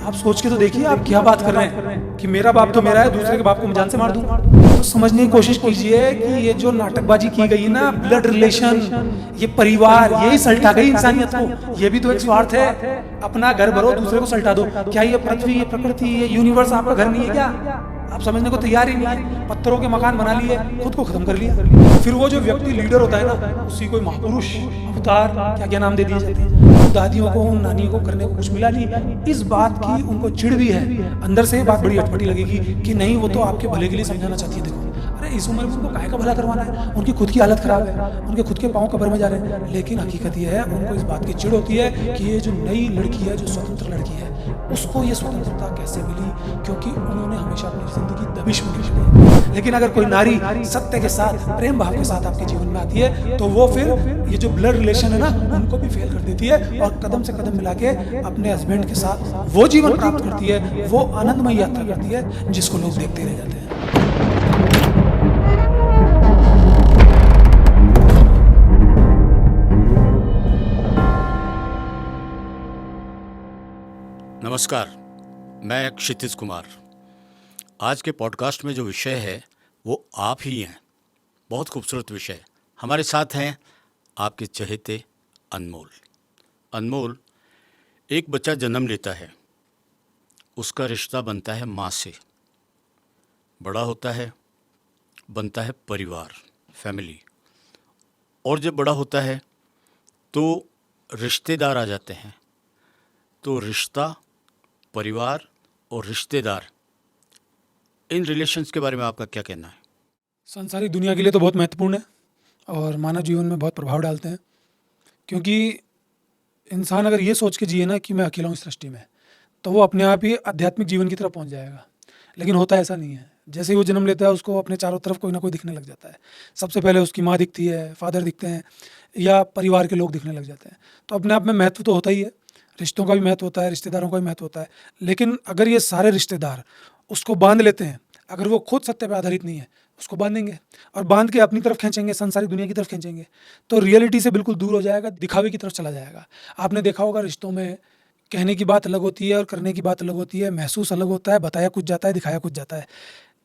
आप सोच के तो देखिए आप क्या बात कर रहे हैं कि मेरा बाप तो मेरा है, दूसरे के बाप को मैं जान से मार दूं। तो समझने की कोशिश कीजिए कि ये जो नाटकबाजी की गई है ना, ब्लड रिलेशन, ये परिवार, यही सल्टा गई इंसानियत को। ये भी तो एक स्वार्थ है, अपना घर भरो दूसरे को सल्टा दो। क्या ये पृथ्वी, ये प्रकृति, ये यूनिवर्स आपका घर नहीं है क्या? आप समझने को तैयार ही नहीं है। पत्थरों के मकान बना लिए, खुद को खत्म कर लिया। फिर वो जो व्यक्ति लीडर होता है ना, उसी को महापुरुष, अवतार, क्या क्या नाम दे दिए जाते हैं। दादियों को, नानियों को करने को कुछ मिला नहीं, इस बात की उनको चिढ़ भी है। अंदर से बात बड़ी अटपटी लगेगी कि नहीं, वो तो आपके भले के लिए समझाना चाहती है। देखो, अरे इस उम्र में उनको काहे का भला करवाना है? उनकी खुद की हालत खराब है, उनके खुद के पांव कब्र में जा रहे हैं। लेकिन हकीकत ये है, उनको इस बात की चिढ़ होती है कि ये जो नई लड़की है, जो स्वतंत्र लड़की है, उसको ये स्वतंत्रता कैसे मिली, क्योंकि उन्होंने हमेशा अपनी जिंदगी दबिश में गुजारी। लेकिन अगर कोई नारी सत्य के साथ, प्रेम भाव के साथ आपके जीवन में आती है, तो वो फिर ये जो ब्लड रिलेशन है ना, उनको भी फेल कर देती है और कदम से कदम मिला के अपने हस्बैंड के साथ वो जीवन प्राप्त करती है, वो आनंदमय यात्रा करती है जिसको लोग देखते रह जाते हैं। नमस्कार, मैं क्षितिज कुमार। आज के पॉडकास्ट में जो विषय है वो आप ही हैं। बहुत खूबसूरत विषय। हमारे साथ हैं आपके चहेते अनमोल। अनमोल, एक बच्चा जन्म लेता है, उसका रिश्ता बनता है माँ से, बड़ा होता है, बनता है परिवार, फैमिली, और जब बड़ा होता है तो रिश्तेदार आ जाते हैं। तो रिश्ता, परिवार और रिश्तेदार, इन रिलेशंस के बारे में आपका क्या कहना है? सांसारिक दुनिया के लिए तो बहुत महत्वपूर्ण है और मानव जीवन में बहुत प्रभाव डालते हैं। क्योंकि इंसान अगर ये सोच के जिए ना कि मैं अकेला हूँ इस सृष्टि में, तो वो अपने आप ही आध्यात्मिक जीवन की तरफ पहुँच जाएगा। लेकिन होता ऐसा नहीं है। जैसे ही वो जन्म लेता है, उसको अपने चारों तरफ कोई ना कोई दिखने लग जाता है। सबसे पहले उसकी माँ दिखती है, फादर दिखते हैं, या परिवार के लोग दिखने लग जाते हैं। तो अपने आप में महत्व तो होता ही है, रिश्तों का भी महत्व होता है, रिश्तेदारों का भी महत्व होता है। लेकिन अगर ये सारे रिश्तेदार उसको बांध लेते हैं, अगर वो खुद सत्य पर आधारित नहीं है, उसको बांधेंगे और बांध के अपनी तरफ खींचेंगे, संसारिक दुनिया की तरफ खींचेंगे, तो रियलिटी से बिल्कुल दूर हो जाएगा, दिखावे की तरफ चला जाएगा। आपने देखा होगा, रिश्तों में कहने की बात अलग होती है और करने की बात अलग होती है, महसूस अलग होता है, बताया कुछ जाता है, दिखाया कुछ जाता है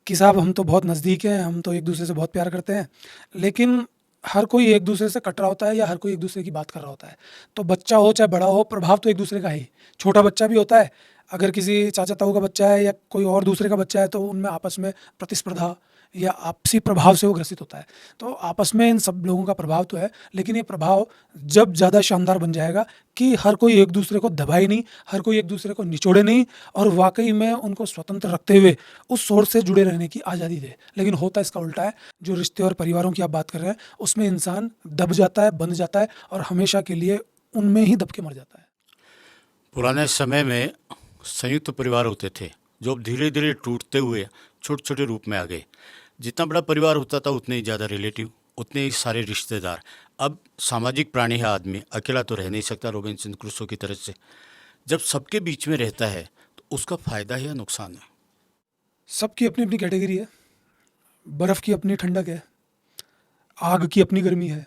कि साहब हम तो बहुत नज़दीक हैं, हम तो एक दूसरे से बहुत प्यार करते हैं, लेकिन हर कोई एक दूसरे से कट रहा होता है या हर कोई एक दूसरे की बात कर रहा होता है। तो बच्चा हो चाहे बड़ा हो, प्रभाव तो एक दूसरे का ही। छोटा बच्चा भी होता है, अगर किसी चाचा ताऊ का बच्चा है या कोई और दूसरे का बच्चा है, तो उनमें आपस में प्रतिस्पर्धा या आपसी प्रभाव से वो ग्रसित होता है। तो आपस में इन सब लोगों का प्रभाव तो है, लेकिन ये प्रभाव जब ज़्यादा शानदार बन जाएगा कि हर कोई एक दूसरे को दबाए नहीं, हर कोई एक दूसरे को निचोड़े नहीं, और वाकई में उनको स्वतंत्र रखते हुए उस सोच से जुड़े रहने की आज़ादी दे। लेकिन होता इसका उल्टा है। जो रिश्ते और परिवारों की आप बात कर रहे हैं, उसमें इंसान दब जाता है, बंध जाता है और हमेशा के लिए उनमें ही दब के मर जाता है। पुराने समय में संयुक्त परिवार होते थे, जो अब धीरे धीरे टूटते हुए छोटे छोटे रूप में आ गए। जितना बड़ा परिवार होता था उतने ही ज़्यादा रिलेटिव, उतने ही सारे रिश्तेदार। अब सामाजिक प्राणी है आदमी, अकेला तो रह नहीं सकता रॉबिन्सन क्रूसो की तरह से। जब सबके बीच में रहता है तो उसका फ़ायदा है या नुकसान है? सबकी अपनी अपनी कैटेगरी है। बर्फ़ की अपनी ठंडक है, आग की अपनी गर्मी है।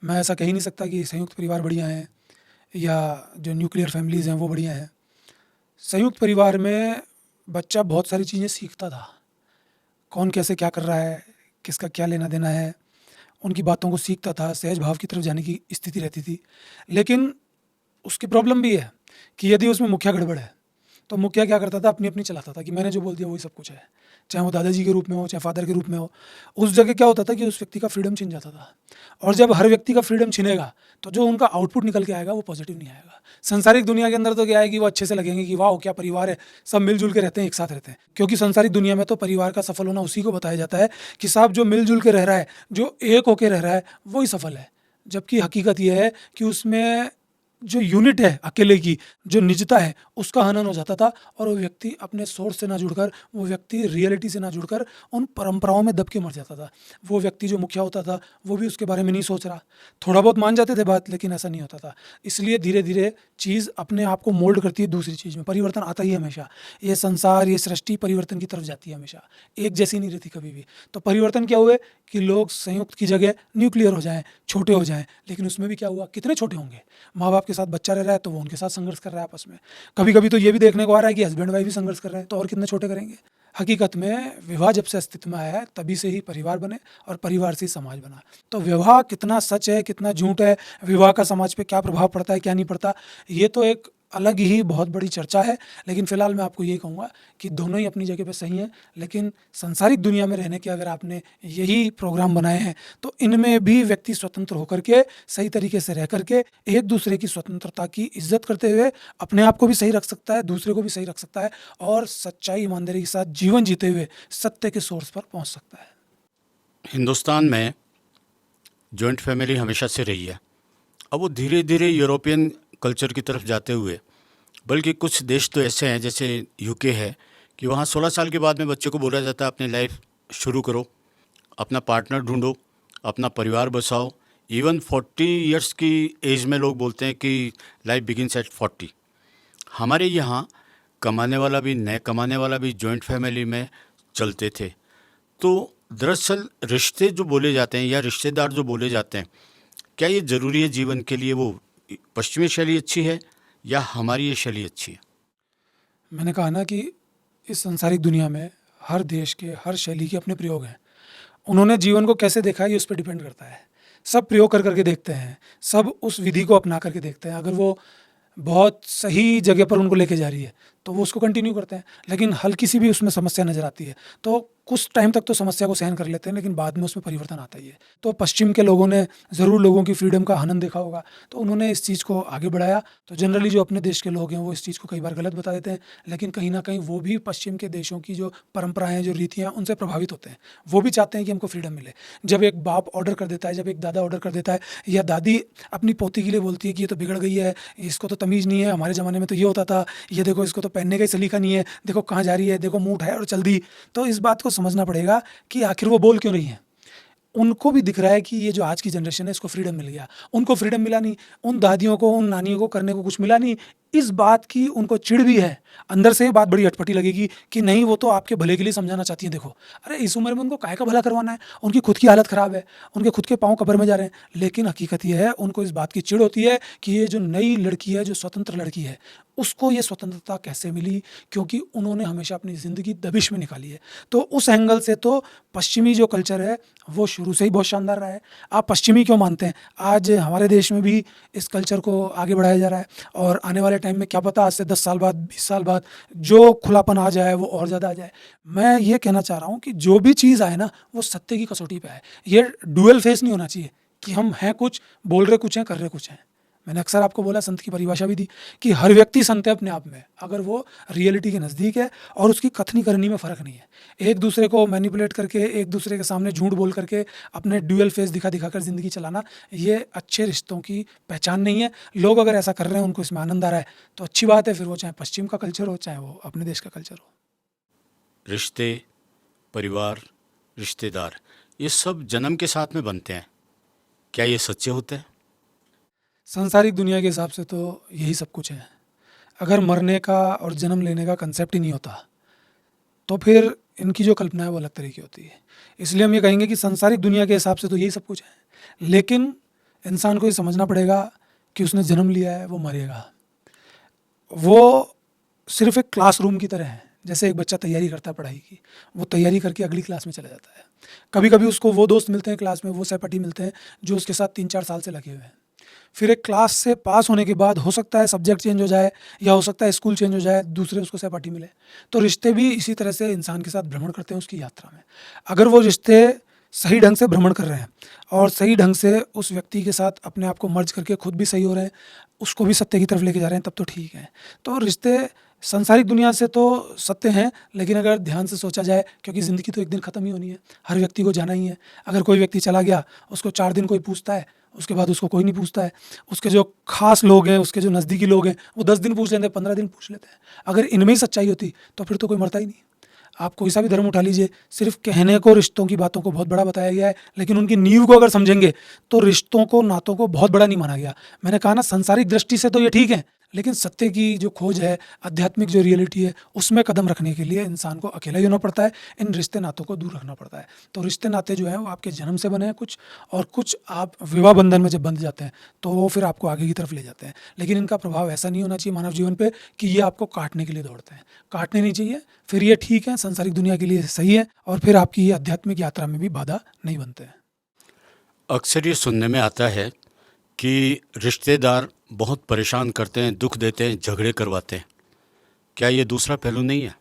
मैं ऐसा कह ही नहीं सकता कि संयुक्त परिवार बढ़िया हैं या जो न्यूक्लियर फैमिलीज़ हैं वो बढ़िया हैं। संयुक्त परिवार में बच्चा बहुत सारी चीज़ें सीखता था। कौन कैसे क्या कर रहा है, किसका क्या लेना देना है, उनकी बातों को सीखता था, सहज भाव की तरफ जाने की स्थिति रहती थी। लेकिन उसकी प्रॉब्लम भी है कि यदि उसमें मुखिया गड़बड़ है, तो मुखिया क्या करता था, अपनी अपनी चलाता था कि मैंने जो बोल दिया वही सब कुछ है, चाहे वो दादाजी के रूप में हो, चाहे फादर के रूप में हो। उस जगह क्या होता था कि उस व्यक्ति का फ्रीडम छिन जाता था। और जब हर व्यक्ति का फ्रीडम छिनेगा, तो जो उनका आउटपुट निकल के आएगा वो पॉजिटिव नहीं आएगा। संसारिक दुनिया के अंदर तो क्या है कि वो अच्छे से लगेंगे कि वाह क्या परिवार है, सब मिलजुल के रहते हैं, एक साथ रहते हैं। क्योंकि संसारिक दुनिया में तो परिवार का सफल होना उसी को बताया जाता है कि साहब जो मिलजुल के रह रहा है, जो एक होके रह रहा है, वही सफल है। जबकि हकीकत यह है कि उसमें जो यूनिट है अकेले की, जो निजता है, उसका हनन हो जाता था और वो व्यक्ति अपने सोर्स से ना जुड़कर, वो व्यक्ति रियलिटी से ना जुड़कर उन परंपराओं में दब के मर जाता था। वो व्यक्ति जो मुखिया होता था वो भी उसके बारे में नहीं सोच रहा, थोड़ा बहुत मान जाते थे बात, लेकिन ऐसा नहीं होता था। इसलिए धीरे धीरे चीज़ अपने आप को मोल्ड करती है दूसरी चीज़ में। परिवर्तन आता ही है हमेशा। ये संसार, ये सृष्टि परिवर्तन की तरफ जाती है हमेशा, एक जैसी नहीं रहती कभी भी। तो परिवर्तन क्या हुए कि लोग संयुक्त की जगह न्यूक्लियर हो जाएं, छोटे हो जाएं। लेकिन उसमें भी क्या हुआ, कितने छोटे होंगे? माँ बाप आपके साथ बच्चा रह रहा है तो वो उनके साथ संघर्ष कर रहा है आपस में। कभी कभी तो ये भी देखने को आ रहा है कि हस्बैंड वाइफ भी संघर्ष कर रहे हैं, तो और कितने छोटे करेंगे। हकीकत में विवाह जब से अस्तित्व में आया है तभी से ही परिवार बने और परिवार से ही समाज बना। तो विवाह कितना सच है कितना झूठ है, विवाह का समाज पे क्या प्रभाव पड़ता है क्या नहीं पड़ता, ये तो एक अलग ही बहुत बड़ी चर्चा है। लेकिन फिलहाल मैं आपको यही कहूँगा कि दोनों ही अपनी जगह पे सही हैं, लेकिन सांसारिक दुनिया में रहने के अगर आपने यही प्रोग्राम बनाए हैं तो इनमें भी व्यक्ति स्वतंत्र होकर के सही तरीके से रह करके एक दूसरे की स्वतंत्रता की इज्जत करते हुए अपने आप को भी सही रख सकता है, दूसरे को भी सही रख सकता है और सच्चाई ईमानदारी के साथ जीवन जीते हुए सत्य के सोर्स पर पहुँच सकता है। हिंदुस्तान में जॉइंट फैमिली हमेशा से रही है। अब वो धीरे धीरे यूरोपियन कल्चर की तरफ जाते हुए, बल्कि कुछ देश तो ऐसे हैं जैसे यूके है कि वहाँ 16 साल के बाद में बच्चे को बोला जाता है अपनी लाइफ शुरू करो, अपना पार्टनर ढूंढो, अपना परिवार बसाओ। इवन 40 इयर्स की एज में लोग बोलते हैं कि लाइफ बिगिन्स एट 40। हमारे यहाँ कमाने वाला भी न कमाने वाला भी जॉइंट फैमिली में चलते थे। तो दरअसल रिश्ते जो बोले जाते हैं या रिश्तेदार जो बोले जाते हैं, क्या ये ज़रूरी है जीवन के लिए? वो पश्चिमी शैली अच्छी है या हमारी ये शैली अच्छी है? मैंने कहा ना कि इस सांसारिक दुनिया में हर देश के हर शैली के अपने प्रयोग हैं। उन्होंने जीवन को कैसे देखा है ये उस पर डिपेंड करता है। सब प्रयोग कर करके देखते हैं, सब उस विधि को अपना करके देखते हैं। अगर वो बहुत सही जगह पर उनको लेके जा रही है तो वो उसको कंटिन्यू करते हैं, लेकिन हल्की सी भी उसमें समस्या नज़र आती है तो कुछ टाइम तक तो समस्या को सहन कर लेते हैं, लेकिन बाद में उसमें परिवर्तन आता ही है। तो पश्चिम के लोगों ने ज़रूर लोगों की फ्रीडम का हनन देखा होगा, तो उन्होंने इस चीज़ को आगे बढ़ाया। तो जनरली जो अपने देश के लोग हैं वो इस चीज़ को कई बार गलत बता देते हैं, लेकिन कहीं ना कहीं वो भी पश्चिम के देशों की जो परंपराएं जो रीतियाँ उनसे प्रभावित होते हैं। वो भी चाहते हैं कि हमको फ्रीडम मिले। जब एक बाप ऑर्डर कर देता है, जब एक दादा ऑर्डर कर देता है, या दादी अपनी पोती के लिए बोलती है कि ये तो बिगड़ गई है, इसको तो तमीज़ नहीं है, हमारे ज़माने में तो ये होता था, ये देखो इसको तो पहनने का ही सलीका नहीं है, देखो कहाँ जा रही है, देखो मुँह उठाया और चल दी। तो इस बात को समझना पड़ेगा कि आखिर वो बोल क्यों रही हैं। उनको भी दिख रहा है कि ये जो आज की जनरेशन है इसको फ्रीडम मिल गया, उनको फ्रीडम मिला नहीं, उन दादियों को उन नानियों को करने को कुछ मिला नहीं। इस बात की उनको चिढ़ भी है, अंदर से ये बात बड़ी अटपटी लगेगी कि नहीं वो तो आपके भले के लिए समझाना चाहती हैं। देखो अरे इस उम्र में उनको काहे का भला करवाना है, उनकी खुद की हालत ख़राब है, उनके खुद के पाँव कब्र में जा रहे हैं। लेकिन हकीकत ये है उनको इस बात की चिढ़ होती है कि ये जो नई लड़की है, जो स्वतंत्र लड़की है, उसको ये स्वतंत्रता कैसे मिली, क्योंकि उन्होंने हमेशा अपनी ज़िंदगी दबिश में निकाली है। तो उस एंगल से तो पश्चिमी जो कल्चर है वो शुरू से ही बहुत शानदार रहा है। आप पश्चिमी क्यों मानते हैं, आज हमारे देश में भी इस कल्चर को आगे बढ़ाया जा रहा है और आने वाले टाइम में क्या पता आज से 10 साल बाद 20 साल बाद जो खुलापन आ जाए वो और ज़्यादा आ जाए। मैं ये कहना चाह रहा हूँ कि जो भी चीज़ आए ना वो सत्य की कसौटी पे आए। ये डुअल फेस नहीं होना चाहिए कि हम हैं कुछ, बोल रहे कुछ हैं, कर रहे कुछ हैं। मैंने अक्सर आपको बोला, संत की परिभाषा भी दी कि हर व्यक्ति संत है अपने आप में, अगर वो रियलिटी के नज़दीक है और उसकी कथनी करनी में फ़र्क नहीं है। एक दूसरे को मैनिपुलेट करके, एक दूसरे के सामने झूठ बोल करके अपने ड्यूअल फेस दिखा दिखा कर ज़िंदगी चलाना, ये अच्छे रिश्तों की पहचान नहीं है। लोग अगर ऐसा कर रहे हैं, उनको इसमें आनंद आ रहा है तो अच्छी बात है, फिर वो चाहे पश्चिम का कल्चर हो चाहे वो अपने देश का कल्चर हो। रिश्ते, परिवार, रिश्तेदार, ये सब जन्म के साथ में बनते हैं, क्या ये सच्चे होते हैं? सांसारिक दुनिया के हिसाब से तो यही सब कुछ है। अगर मरने का और जन्म लेने का कंसेप्ट ही नहीं होता तो फिर इनकी जो कल्पना है वो अलग तरीके होती है। इसलिए हम ये कहेंगे कि सांसारिक दुनिया के हिसाब से तो यही सब कुछ है, लेकिन इंसान को ये समझना पड़ेगा कि उसने जन्म लिया है, वो मरेगा। वो सिर्फ एक क्लासरूम की तरह है। जैसे एक बच्चा तैयारी करता है पढ़ाई की, वो तैयारी करके अगली क्लास में चला जाता है। कभी कभी उसको वो दोस्त मिलते हैं क्लास में, वो सहपाठी मिलते हैं जो उसके साथ 3-4 साल से लगे हुए हैं। फिर एक क्लास से पास होने के बाद हो सकता है सब्जेक्ट चेंज हो जाए या हो सकता है स्कूल चेंज हो जाए, दूसरे उसको सहपाठी मिले। तो रिश्ते भी इसी तरह से इंसान के साथ भ्रमण करते हैं उसकी यात्रा में। अगर वो रिश्ते सही ढंग से भ्रमण कर रहे हैं और सही ढंग से उस व्यक्ति के साथ अपने आप को मर्ज करके खुद भी सही हो रहे हैं, उसको भी सत्य की तरफ लेके जा रहे हैं, तब तो ठीक है। तो रिश्ते सांसारिक दुनिया से तो सत्य हैं, लेकिन अगर ध्यान से सोचा जाए, क्योंकि ज़िंदगी तो एक दिन ख़त्म ही होनी है, हर व्यक्ति को जाना ही है। अगर कोई व्यक्ति चला गया, उसको 4 दिन कोई पूछता है, उसके बाद उसको कोई नहीं पूछता है। उसके जो खास लोग हैं, उसके जो नज़दीकी लोग हैं, वो 10 दिन पूछ लेते हैं, 15 दिन पूछ लेते हैं। अगर इनमें ही सच्चाई होती तो फिर तो कोई मरता ही नहीं। आप कोई सा भी धर्म उठा लीजिए, सिर्फ कहने को रिश्तों की बातों को बहुत बड़ा बताया गया है, लेकिन उनकी नींव को अगर समझेंगे तो रिश्तों को, नातों को बहुत बड़ा नहीं माना गया। मैंने कहा ना, सांसारिक दृष्टि से तो ये ठीक है, लेकिन सत्य की जो खोज है, आध्यात्मिक जो रियलिटी है, उसमें कदम रखने के लिए इंसान को अकेला ही होना पड़ता है, इन रिश्ते नातों को दूर रखना पड़ता है। तो रिश्ते नाते जो है वो आपके जन्म से बने हैं कुछ, और कुछ आप विवाह बंधन में जब बंध जाते हैं तो वो फिर आपको आगे की तरफ ले जाते हैं। लेकिन इनका प्रभाव ऐसा नहीं होना चाहिए मानव जीवन पे कि ये आपको काटने के लिए दौड़ते हैं। काटने नहीं चाहिए, फिर ये ठीक है, सांसारिक दुनिया के लिए सही है, और फिर आपकी ये आध्यात्मिक यात्रा में भी बाधा नहीं बनते हैं। अक्सर ये सुनने में आता है कि रिश्तेदार बहुत परेशान करते हैं, दुख देते हैं, झगड़े करवाते हैं। क्या ये दूसरा पहलू नहीं है?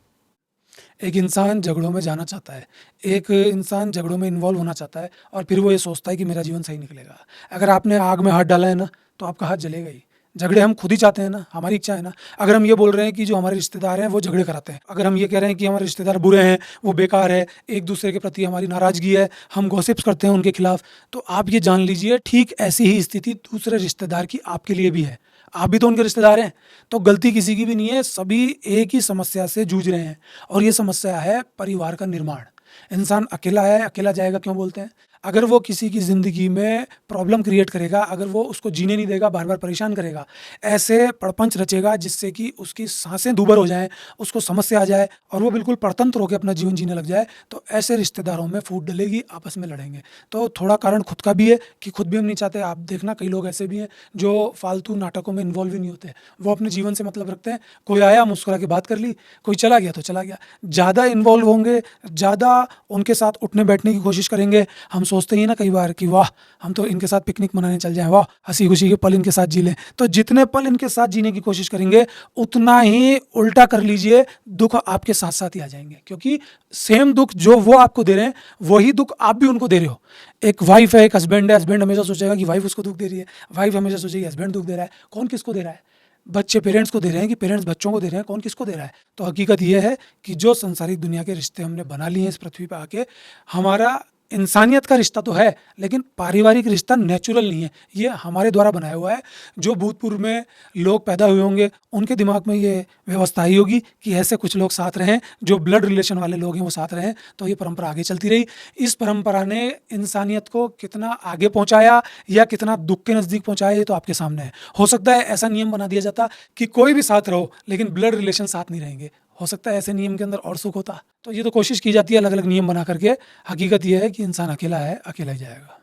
एक इंसान झगड़ों में जाना चाहता है, एक इंसान झगड़ों में इन्वॉल्व होना चाहता है, और फिर वो ये सोचता है कि मेरा जीवन सही निकलेगा। अगर आपने आग में हाथ डाला है ना, तो आपका हाथ जलेगा ही। झगड़े हम खुद ही चाहते हैं ना, हमारी इच्छा है ना। अगर हम ये बोल रहे हैं कि जो हमारे रिश्तेदार हैं वो झगड़े कराते हैं, अगर हम ये कह रहे हैं कि हमारे रिश्तेदार बुरे हैं, वो बेकार है, एक दूसरे के प्रति हमारी नाराज़गी है, हम गॉसिप्स करते हैं उनके खिलाफ, तो आप ये जान लीजिए ठीक ऐसी ही स्थिति दूसरे रिश्तेदार की आपके लिए भी है। आप भी तो उनके रिश्तेदार हैं। तो गलती किसी की भी नहीं है, सभी एक ही समस्या से जूझ रहे हैं, और ये समस्या है परिवार का निर्माण। इंसान अकेला है, अकेला जाएगा क्यों बोलते हैं? अगर वो किसी की ज़िंदगी में प्रॉब्लम क्रिएट करेगा, अगर वो उसको जीने नहीं देगा, बार बार परेशान करेगा, ऐसे प्रपंच रचेगा जिससे कि उसकी सांसें दूभर हो जाएं, उसको समस्या आ जाए और वो बिल्कुल परतंत्र होकर अपना जीवन जीने लग जाए, तो ऐसे रिश्तेदारों में फूट डलेगी, आपस में लड़ेंगे। तो थोड़ा कारण खुद का भी है कि खुद भी हम नहीं चाहते। आप देखना कई लोग ऐसे भी हैं जो फालतू नाटकों में इन्वॉल्व ही नहीं होते, वो अपने जीवन से मतलब रखते हैं। कोई आया, मुस्कुरा के बात कर ली, कोई चला गया तो चला गया। ज़्यादा इन्वॉल्व होंगे, ज़्यादा उनके साथ उठने बैठने की कोशिश करेंगे। हम सोचते ही ना कई बार कि वाह, हम तो इनके साथ पिकनिक मनाने चल जाएं, वाह हंसी खुशी के पल इनके साथ जी लें। तो जितने पल इनके साथ जीने की कोशिश करेंगे, उतना ही उल्टा कर लीजिए, दुख आपके साथ साथ ही आ जाएंगे, क्योंकि सेम दुख जो वो आपको दे रहे हैं, वही दुख आप भी उनको दे रहे हो। एक वाइफ है, एक हस्बैंड है, हस्बैंड हमेशा सोचेगा कि वाइफ उसको दुख दे रही है, वाइफ हमेशा सोचेगी हस्बैंड दुख दे रहा है। कौन किसको दे रहा है? बच्चे पेरेंट्स को दे रहे हैं कि पेरेंट्स बच्चों को दे रहे हैं? कौन किसको दे रहा है? तो हकीकत यह है कि जो संसारिक दुनिया के रिश्ते हमने बना लिए हैं इस पृथ्वी पर आके, हमारा इंसानियत का रिश्ता तो है, लेकिन पारिवारिक रिश्ता नेचुरल नहीं है, ये हमारे द्वारा बनाया हुआ है। जो भूतपूर्व में लोग पैदा हुए होंगे, उनके दिमाग में ये व्यवस्था आई होगी कि ऐसे कुछ लोग साथ रहें, जो ब्लड रिलेशन वाले लोग हैं वो साथ रहें, तो ये परंपरा आगे चलती रही। इस परंपरा ने इंसानियत को कितना आगे पहुंचाया या कितना दुख के नज़दीक पहुंचाया, ये तो आपके सामने है। हो सकता है ऐसा नियम बना दिया जाता कि कोई भी साथ रहो, लेकिन ब्लड रिलेशन साथ नहीं रहेंगे। हो सकता है ऐसे नियम के अंदर और सुख होता। तो ये तो कोशिश की जाती है अलग अलग नियम बना करके। हकीकत यह है कि इंसान अकेला है, अकेला ही जाएगा।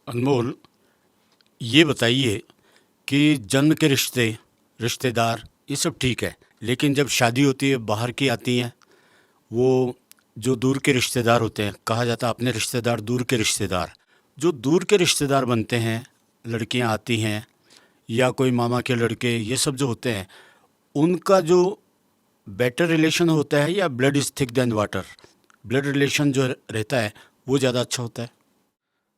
अनमोल, ये बताइए कि जन्म के रिश्ते, रिश्तेदार, ये सब ठीक है, लेकिन जब शादी होती है, बाहर की आती हैं, वो जो दूर के रिश्तेदार होते हैं, कहा जाता है अपने रिश्तेदार दूर के रिश्तेदार, जो दूर के रिश्तेदार बनते हैं, लड़कियां आती हैं या कोई मामा के लड़के, ये सब जो होते हैं, उनका जो बेटर रिलेशन होता है या blood is thick than water, blood relation जो रहता है वो ज़्यादा अच्छा होता है?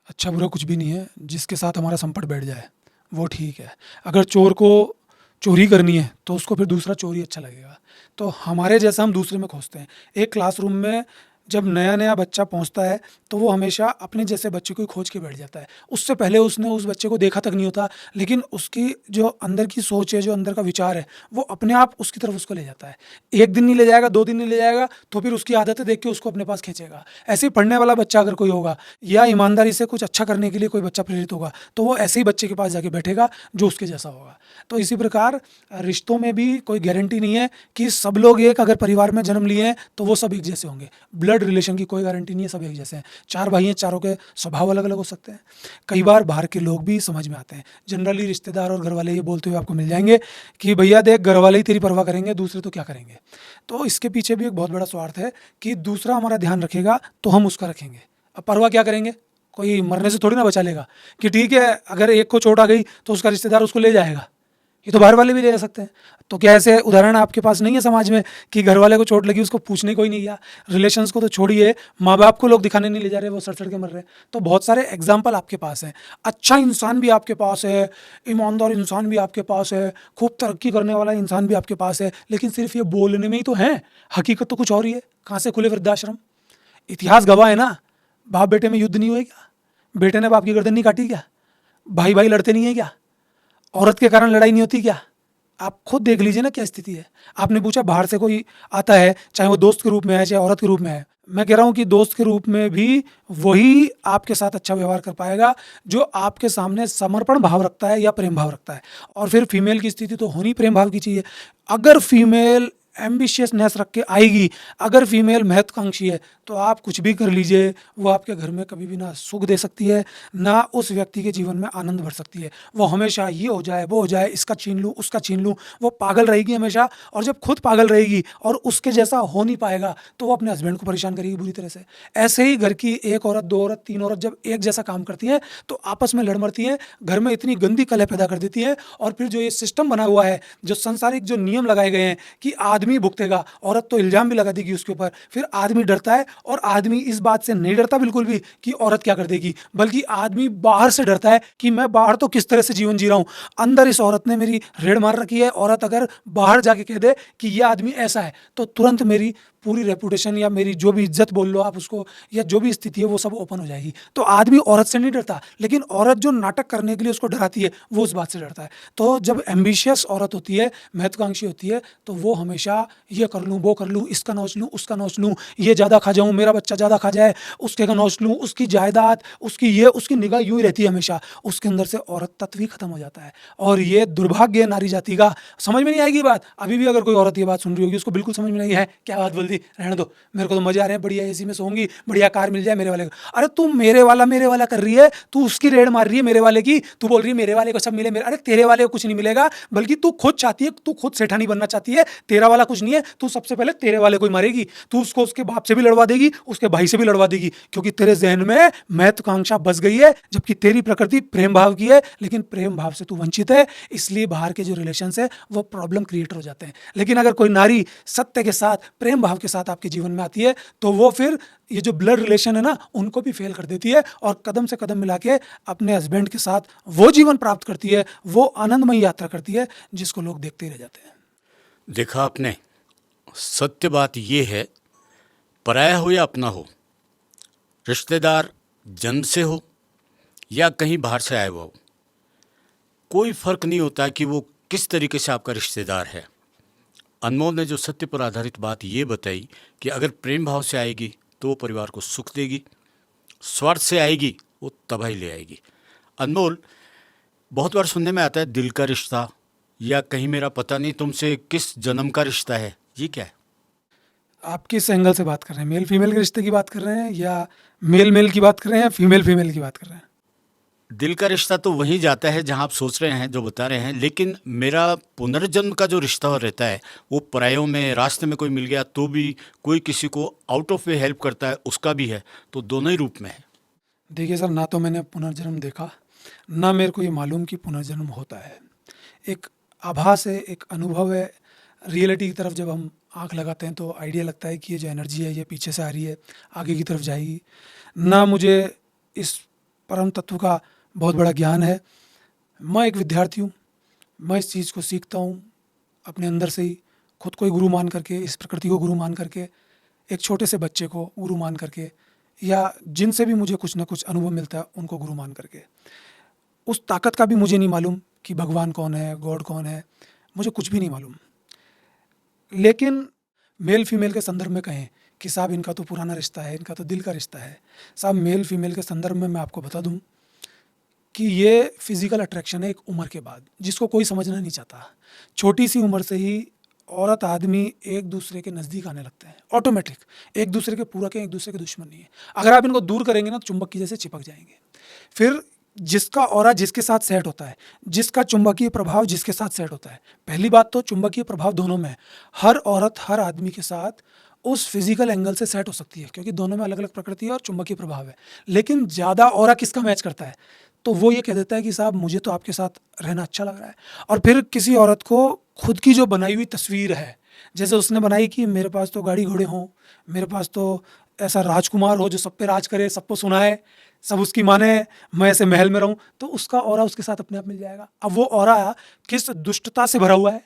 अच्छा बुरा कुछ भी नहीं है, जिसके साथ हमारा संपट बैठ जाए वो ठीक है। अगर चोर को चोरी करनी है तो उसको फिर दूसरा चोर ही अच्छा लगेगा। तो हमारे जैसा हम दूसरे में खोजते हैं। एक क्लासरूम में जब नया नया बच्चा पहुंचता है तो वो हमेशा अपने जैसे बच्चे को ही खोज के बैठ जाता है। उससे पहले उसने उस बच्चे को देखा तक नहीं होता, लेकिन उसकी जो अंदर की सोच है, जो अंदर का विचार है, वो अपने आप उसकी तरफ उसको ले जाता है। एक दिन नहीं ले जाएगा, 2 दिन नहीं ले जाएगा, तो फिर उसकी आदतें देख के उसको अपने पास खींचेगा। ऐसे ही पढ़ने वाला बच्चा अगर कोई होगा या ईमानदारी से कुछ अच्छा करने के लिए कोई बच्चा प्रेरित होगा, तो वो ऐसे ही बच्चे के पास जाके बैठेगा जो उसके जैसा होगा। तो इसी प्रकार रिश्तों में भी कोई गारंटी नहीं है कि सब लोग एक अगर परिवार में जन्म लिए हैं तो वो सब एक जैसे होंगे। ब्लड रिलेशन की कोई गारंटी नहीं है सब एक जैसे हैं। 4 भाई हैं, चारों के स्वभाव अलग अलग हो सकते हैं। कई बार बाहर के लोग भी समझ में आते हैं। जनरली रिश्तेदार और घर वाले ये बोलते हुए आपको मिल जाएंगे कि भैया देख, घर वाले ही तेरी परवाह करेंगे, दूसरे तो क्या करेंगे। तो इसके पीछे भी एक बहुत बड़ा स्वार्थ है कि दूसरा हमारा ध्यान रखेगा तो हम उसका रखेंगे। अब परवाह क्या करेंगे? कोई मरने से थोड़ी ना बचा लेगा कि ठीक है अगर एक को चोट आ गई तो उसका रिश्तेदार उसको ले जाएगा। ये तो बाहर वाले भी ले सकते हैं। तो क्या ऐसे उदाहरण आपके पास नहीं है समाज में कि घर वाले को चोट लगी, उसको पूछने कोई नहीं गया? रिलेशंस को तो छोड़िए, माँ बाप को लोग दिखाने नहीं ले जा रहे, वो सड़ सड़ के मर रहे हैं। तो बहुत सारे एग्जाम्पल आपके पास हैं। अच्छा इंसान भी आपके पास है, ईमानदार इंसान भी आपके पास है, खूब तरक्की करने वाला इंसान भी आपके पास है, लेकिन सिर्फ ये बोलने में ही तो है, हकीकत तो कुछ और ही है। कहाँ से खुले वृद्धाश्रम? इतिहास गवाह है ना। बाप बेटे में युद्ध नहीं हुए क्या? बेटे ने बाप की गर्दन नहीं काटी क्या? भाई भाई लड़ते नहीं है क्या? औरत के कारण लड़ाई नहीं होती क्या? आप खुद देख लीजिए ना क्या स्थिति है। आपने पूछा बाहर से कोई आता है, चाहे वो दोस्त के रूप में है चाहे औरत के रूप में है, मैं कह रहा हूँ कि दोस्त के रूप में भी वही आपके साथ अच्छा व्यवहार कर पाएगा जो आपके सामने समर्पण भाव रखता है या प्रेम भाव रखता है। और फिर फीमेल की स्थिति तो होनी प्रेम भाव की चाहिए। अगर फीमेल एम्बिशियसनेस रख के आएगी, अगर फीमेल महत्वाकांक्षी है, तो आप कुछ भी कर लीजिए, वो आपके घर में कभी भी ना सुख दे सकती है, ना उस व्यक्ति के जीवन में आनंद भर सकती है। वो हमेशा ये हो जाए वो हो जाए, इसका छीन लूँ उसका छीन लूँ, वो पागल रहेगी हमेशा। और जब खुद पागल रहेगी और उसके जैसा हो नहीं पाएगा तो वो अपने हस्बैंड को परेशान करेगी बुरी तरह से। ऐसे ही घर की एक औरत, दो औरत, तीन औरत जब एक जैसा काम करती है तो आपस में लड़ मरती है, घर में इतनी गंदी कलह पैदा कर देती है। और फिर जो ये सिस्टम बना हुआ है, जो संसारिक जो नियम लगाए गए हैं कि आदमी भुगतेगा, औरत तो इल्जाम भी लगा देगी उसके ऊपर, फिर आदमी डरता है। और आदमी इस बात से नहीं डरता बिल्कुल भी कि औरत क्या कर देगी, बल्कि आदमी बाहर से डरता है कि मैं बाहर तो किस तरह से जीवन जी रहा हूं, अंदर इस औरत ने मेरी रेड़ मार रखी है। औरत अगर बाहर जाके कह दे कि यह आदमी ऐसा है तो तुरंत मेरी पूरी रेपुटेशन या मेरी जो भी इज्जत बोल लो आप उसको, या जो भी स्थिति है वो सब ओपन हो जाएगी। तो आदमी औरत से नहीं डरता, लेकिन औरत जो नाटक करने के लिए उसको डराती है वो उस बात से डरता है। तो जब एम्बिशियस औरत होती है, महत्वाकांक्षी होती है, तो वो हमेशा ये कर लूँ वो कर लूँ, इसका नौच लूँ उसका नौच लूँ, ये ज़्यादा खा जाऊँ मेरा बच्चा ज़्यादा खा जाए, उसके का नौच लूँ, उसकी जायदाद, उसकी ये, उसकी निगाह यूँ ही रहती है हमेशा। उसके अंदर से औरत तत्व ही खत्म हो जाता है। और ये दुर्भाग्य है नारी जाति का। समझ में नहीं आएगी बात। अभी भी अगर कोई औरत ये बात सुन रही होगी, उसको बिल्कुल समझ में नहीं है, क्या बात बोल दी, रहने दो, मेरे को तो मजे आ रहे हैं, बढ़िया एसी में सोऊंगी, बढ़िया कार मिल जाए मेरे वाले को। अरे तू मेरे वाला कर रही है, तू उसकी रेड मार रही है मेरे वाले की, तू बोल रही है मेरे वाले को सब मिले मेरे। अरे तेरे वाले को कुछ नहीं मिलेगा, बल्कि तू खुद चाहती है, तू खुद सेठानी बनना चाहती है। तेरा वाला कुछ नहीं है, तू सबसे पहले तेरे वाले को ही मारेगी। तू उसको उसके बाप से भी लड़वा देगी, उसके भाई से भी लड़वा देगी, क्योंकि तेरे जहन में महत्वाकांक्षा बस गई है, जबकि तेरी प्रकृति प्रेम भाव की है। लेकिन प्रेम भाव से तू वंचित है, इसलिए बाहर के जो रिलेशन है वो प्रॉब्लम क्रिएट हो जाते हैं। लेकिन अगर कोई नारी सत्य के साथ, प्रेम भाव के साथ आपके जीवन में आती है, तो वो फिर ये जो ब्लड रिलेशन है ना, उनको भी फेल कर देती है और कदम से कदम मिला के अपने हस्बैंड के साथ वो जीवन प्राप्त करती है, वो आनंदमयी यात्रा करती है जिसको लोग देखते ही रह जाते हैं। देखा आपने, सत्य बात ये है, पराया हो या अपना हो, रिश्तेदार जन्म से हो या कहीं बाहर से आया हुआ हो, कोई फर्क नहीं होता कि वो किस तरीके से आपका रिश्तेदार है। अनमोल ने जो सत्य पर आधारित बात ये बताई कि अगर प्रेम भाव से आएगी तो वो परिवार को सुख देगी, स्वार्थ से आएगी वो तबाही ले आएगी। अनमोल, बहुत बार सुनने में आता है दिल का रिश्ता, या कहीं मेरा पता नहीं तुमसे किस जन्म का रिश्ता है, ये क्या है? आप किस एंगल से बात कर रहे हैं? मेल फीमेल के रिश्ते की बात कर रहे हैं, या मेल मेल की बात कर रहे हैं, या फीमेल फीमेल की बात कर रहे हैं? दिल का रिश्ता तो वहीं जाता है जहां आप सोच रहे हैं, जो बता रहे हैं, लेकिन मेरा पुनर्जन्म का जो रिश्ता रहता है वो परायों में, रास्ते में कोई मिल गया तो भी, कोई किसी को आउट ऑफ वे हेल्प करता है उसका भी है, तो दोनों ही रूप में है। देखिए सर, ना तो मैंने पुनर्जन्म देखा, ना मेरे को ये मालूम कि पुनर्जन्म होता है। एक आभास है, एक अनुभव है। रियलिटी की तरफ जब हम आंख लगाते हैं तो आइडिया लगता है कि ये जो एनर्जी है ये पीछे से आ रही है, आगे की तरफ जाएगी। ना मुझे इस परम तत्व का बहुत बड़ा ज्ञान है। मैं एक विद्यार्थी हूँ, मैं इस चीज़ को सीखता हूँ अपने अंदर से ही, खुद को ही गुरु मान करके, इस प्रकृति को गुरु मान करके, एक छोटे से बच्चे को गुरु मान करके, या जिनसे भी मुझे कुछ ना कुछ अनुभव मिलता है उनको गुरु मान करके। उस ताकत का भी मुझे नहीं मालूम कि भगवान कौन है, गॉड कौन है, मुझे कुछ भी नहीं मालूम। लेकिन मेल फीमेल के संदर्भ में कहें कि साहब इनका तो पुराना रिश्ता है, इनका तो दिल का रिश्ता है, साहब मेल फीमेल के संदर्भ में मैं आपको बता दूं कि ये फिजिकल अट्रैक्शन है एक उम्र के बाद, जिसको कोई समझना नहीं चाहता। छोटी सी उम्र से ही औरत आदमी एक दूसरे के नज़दीक आने लगते हैं, ऑटोमेटिक, एक दूसरे के पूरक हैं, एक दूसरे के दुश्मन नहीं है। अगर आप इनको दूर करेंगे ना तो चुंबक की जैसे चिपक जाएंगे। फिर जिसका ऑरा जिसके साथ सेट होता है, जिसका चुंबकीय प्रभाव जिसके साथ सेट होता है, पहली बात तो चुंबकीय प्रभाव दोनों में है। हर औरत हर आदमी के साथ उस फिजिकल एंगल से सेट हो सकती है, क्योंकि दोनों में अलग अलग प्रकृति है और चुंबकीय प्रभाव है। लेकिन ज़्यादा ऑरा किसका मैच करता है, तो वो ये कह देता है कि साहब मुझे तो आपके साथ रहना अच्छा लग रहा है। और फिर किसी औरत को खुद की जो बनाई हुई तस्वीर है, जैसे उसने बनाई कि मेरे पास तो गाड़ी घोड़े हों, मेरे पास तो ऐसा राजकुमार हो जो सब पे राज करे, सबको सुनाए, सब उसकी माने, मैं ऐसे महल में रहूं, तो उसका ऑरा उसके साथ अपने आप मिल जाएगा। अब वो ऑरा किस दुष्टता से भरा हुआ है,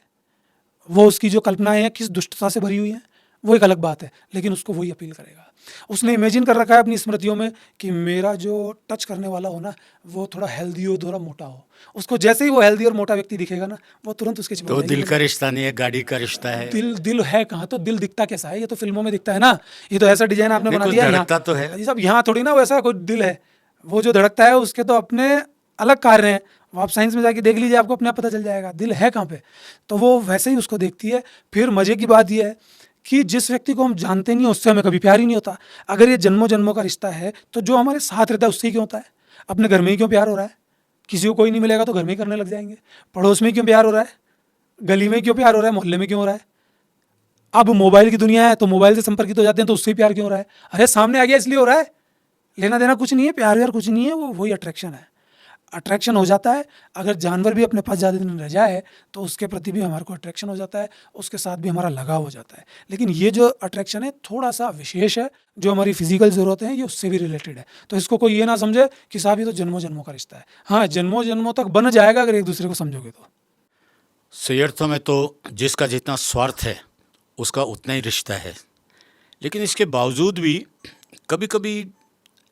वो उसकी जो कल्पनाएं हैं किस दुष्टता से भरी हुई हैं, वो एक अलग बात है, लेकिन उसको वही अपील करेगा। उसने इमेजिन कर रखा है अपनी स्मृतियों में कि मेरा जो टच करने वाला हो ना, वो थोड़ा हेल्दी हो, थोड़ा मोटा हो। उसको जैसे ही वो हेल्दी और मोटा व्यक्ति दिखेगा ना, वो तुरंत उसके चिपक तो जाएगी। दिल का रिश्ता नहीं है, गाड़ी का रिश्ता है। दिल दिल है कहाँ? तो दिल दिखता कैसा है? ये तो फिल्मों में दिखता है ना। ये तो ऐसा डिजाइन आपने नहीं, बना कुछ दिया धड़कता तो है। ये सब यहाँ थोड़ी ना वैसा कोई दिल है। वो जो धड़कता है उसके तो अपने अलग कार्य हैं। वो आप साइंस में जाके देख लीजिए, आपको अपने आप पता चल जाएगा दिल है कहाँ पे। तो वो वैसे ही उसको देखती है। फिर मजे की बात यह है कि जिस व्यक्ति को हम जानते नहीं हैं उससे हमें कभी प्यार ही नहीं होता। अगर ये जन्मों जन्मों का रिश्ता है तो जो हमारे साथ रहता है उससे ही क्यों होता है? अपने घर में ही क्यों प्यार हो रहा है? किसी को कोई नहीं मिलेगा तो घर में ही करने लग जाएंगे। पड़ोस में क्यों प्यार हो रहा है? गली में क्यों प्यार हो रहा है? मोहल्ले में क्यों हो रहा है? अब मोबाइल की दुनिया है तो मोबाइल से संपर्कित हो जाते हैं तो उससे ही प्यार क्यों हो रहा है? अरे सामने आ गया इसलिए हो रहा है। लेना देना कुछ नहीं है, प्यार व्यार कुछ नहीं है, वो वही अट्रैक्शन है। अट्रैक्शन हो जाता है। अगर जानवर भी अपने पास ज़्यादा दिन रह जाए तो उसके प्रति भी हमारे को अट्रैक्शन हो जाता है, उसके साथ भी हमारा लगाव हो जाता है। लेकिन ये जो अट्रैक्शन है थोड़ा सा विशेष है, जो हमारी फिजिकल ज़रूरतें हैं ये उससे भी रिलेटेड है। तो इसको कोई ये ना समझे कि साहब ये तो जन्मों जन्मों का रिश्ता है। हाँ, जन्मों जन्मों तक बन जाएगा अगर एक दूसरे को समझोगे तो। सही अर्थों में तो जिसका जितना स्वार्थ है उसका उतना ही रिश्ता है। लेकिन इसके बावजूद भी कभी कभी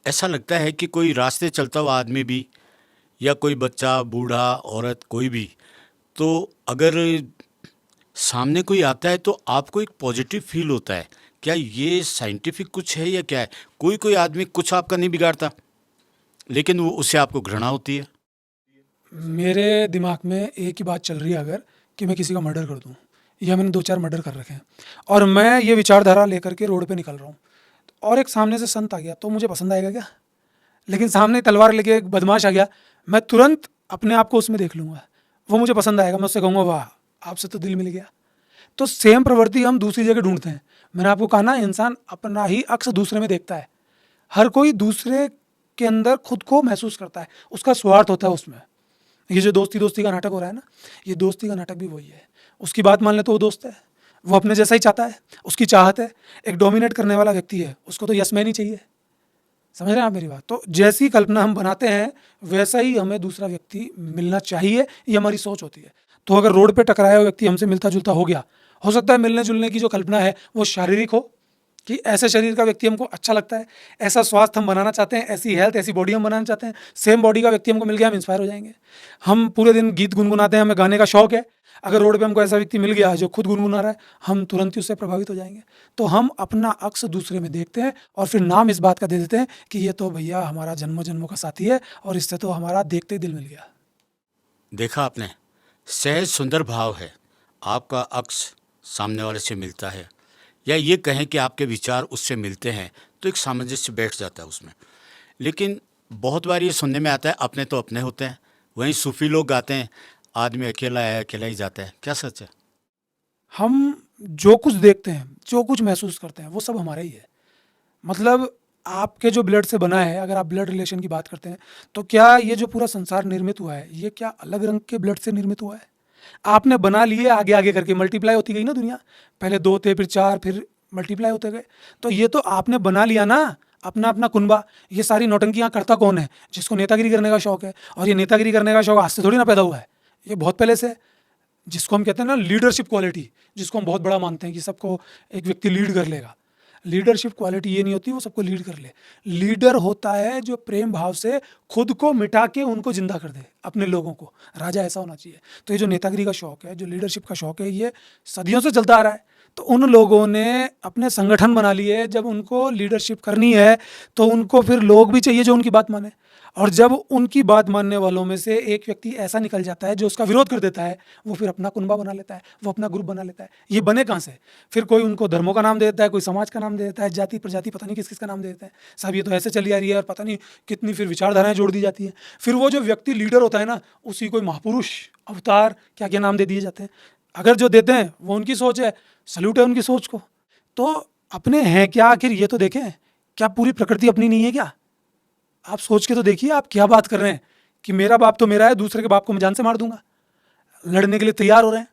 ऐसा लगता है कि कोई रास्ते चलता हुआ आदमी भी, या कोई बच्चा, बूढ़ा, औरत, कोई भी, तो अगर सामने कोई आता है तो आपको एक पॉजिटिव फील होता है। क्या ये साइंटिफिक कुछ है या क्या है? कोई कोई आदमी कुछ आपका नहीं बिगाड़ता, लेकिन वो उससे आपको घृणा होती है। मेरे दिमाग में एक ही बात चल रही है अगर, कि मैं किसी का मर्डर कर दूं, या मैंने 2-4 मर्डर कर रखे हैं और मैं ये विचारधारा लेकर के रोड पे निकल रहा हूँ और एक सामने से संत आ गया तो मुझे पसंद आएगा क्या? लेकिन सामने तलवार लेके एक बदमाश आ गया, मैं तुरंत अपने आप को उसमें देख लूँगा, वो मुझे पसंद आएगा, मैं उससे कहूँगा वाह आपसे तो दिल मिल गया। तो सेम प्रवृत्ति हम दूसरी जगह ढूंढते हैं। मैंने आपको कहा ना, इंसान अपना ही अक्स दूसरे में देखता है। हर कोई दूसरे के अंदर खुद को महसूस करता है, उसका स्वार्थ होता है उसमें। ये जो दोस्ती दोस्ती का नाटक हो रहा है ना, ये दोस्ती का नाटक भी वही है। उसकी बात मान ले तो वो दोस्त है, वो अपने जैसा ही चाहता है, उसकी चाहत है। एक डोमिनेट करने वाला व्यक्ति है, उसको तो यस मैन ही चाहिए। समझ रहे हैं आप मेरी बात? तो जैसी कल्पना हम बनाते हैं वैसा ही हमें दूसरा व्यक्ति मिलना चाहिए, ये हमारी सोच होती है। तो अगर रोड पे टकराया हुआ व्यक्ति हमसे मिलता जुलता हो गया, हो सकता है मिलने जुलने की जो कल्पना है वो शारीरिक हो, कि ऐसे शरीर का व्यक्ति हमको अच्छा लगता है, ऐसा स्वास्थ्य हम बनाना चाहते हैं, ऐसी हेल्थ, ऐसी बॉडी हम बनाना चाहते हैं। सेम बॉडी का व्यक्ति हमको मिल गया, हम इंस्पायर हो जाएंगे। हम पूरे दिन गीत गुनगुनाते हैं, हमें गाने का शौक है, अगर रोड पे हमको ऐसा व्यक्ति मिल गया जो खुद गुनगुना रहा है, हम तुरंत ही उससे प्रभावित हो जाएंगे। तो हम अपना अक्स दूसरे में देखते हैं और फिर नाम इस बात का दे देते हैं कि ये तो भैया हमारा जन्मों जन्मों का साथी है और इससे तो हमारा देखते ही दिल मिल गया। देखा आपने, सहज सुंदर भाव है। आपका अक्स सामने वाले से मिलता है, या ये कहें कि आपके विचार उससे मिलते हैं, तो एक सामंजस्य बैठ जाता है उसमें। लेकिन बहुत बार ये सुनने में आता है अपने तो अपने होते हैं। वहीं सूफी लोग गाते हैं आदमी अकेला है अकेला ही जाता है। क्या सच है? हम जो कुछ देखते हैं, जो कुछ महसूस करते हैं, वो सब हमारा ही है। मतलब आपके जो ब्लड से बना है, अगर आप ब्लड रिलेशन की बात करते हैं, तो क्या ये जो पूरा संसार निर्मित हुआ है, ये क्या अलग रंग के ब्लड से निर्मित हुआ है? आपने बना लिए आगे आगे करके, मल्टीप्लाई होती गई ना दुनिया। पहले 2 थे, फिर 4, फिर मल्टीप्लाई होते गए। तो ये तो आपने बना लिया ना अपना अपना कुनबा। ये सारी नौटंकियाँ करता कौन है? जिसको नेतागिरी करने का शौक है। और ये नेतागिरी करने का शौक आज से थोड़ी ना पैदा हुआ है, ये बहुत पहले से है। जिसको हम कहते हैं ना लीडरशिप क्वालिटी, जिसको हम बहुत बड़ा मानते हैं कि सबको एक व्यक्ति लीड कर लेगा। लीडरशिप क्वालिटी ये नहीं होती वो सबको लीड कर ले। लीडर होता है जो प्रेम भाव से खुद को मिटा के उनको जिंदा कर दे, अपने लोगों को। राजा ऐसा होना चाहिए। तो ये जो नेतागिरी का शौक है, जो लीडरशिप का शौक है, ये सदियों से चलता आ रहा है। तो उन लोगों ने अपने संगठन बना लिए। जब उनको लीडरशिप करनी है तो उनको फिर लोग भी चाहिए जो उनकी बात माने। और जब उनकी बात मानने वालों में से एक व्यक्ति ऐसा निकल जाता है जो उसका विरोध कर देता है, वो फिर अपना कुनबा बना लेता है, वो अपना ग्रुप बना लेता है। ये बने कहाँ से? फिर कोई उनको धर्मों का नाम दे देता है, कोई समाज का नाम दे देता है, जाति प्रजाति पता नहीं किस किस का नाम दे देता है। साहब ये तो ऐसे चली आ रही है और पता नहीं कितनी फिर विचारधाराएं जोड़ दी जाती हैं। फिर वो जो व्यक्ति लीडर होता है ना, उसी कोई महापुरुष, अवतार, क्या क्या नाम दे दिए जाते हैं। अगर जो देते हैं वो उनकी सोच है, सल्यूट है उनकी सोच को। तो अपने हैं क्या आखिर, ये तो देखें। क्या पूरी प्रकृति अपनी नहीं है क्या? आप सोच के तो देखिए आप क्या बात कर रहे हैं कि मेरा बाप तो मेरा है, दूसरे के बाप को मैं जान से मार दूंगा। लड़ने के लिए तैयार हो रहे हैं।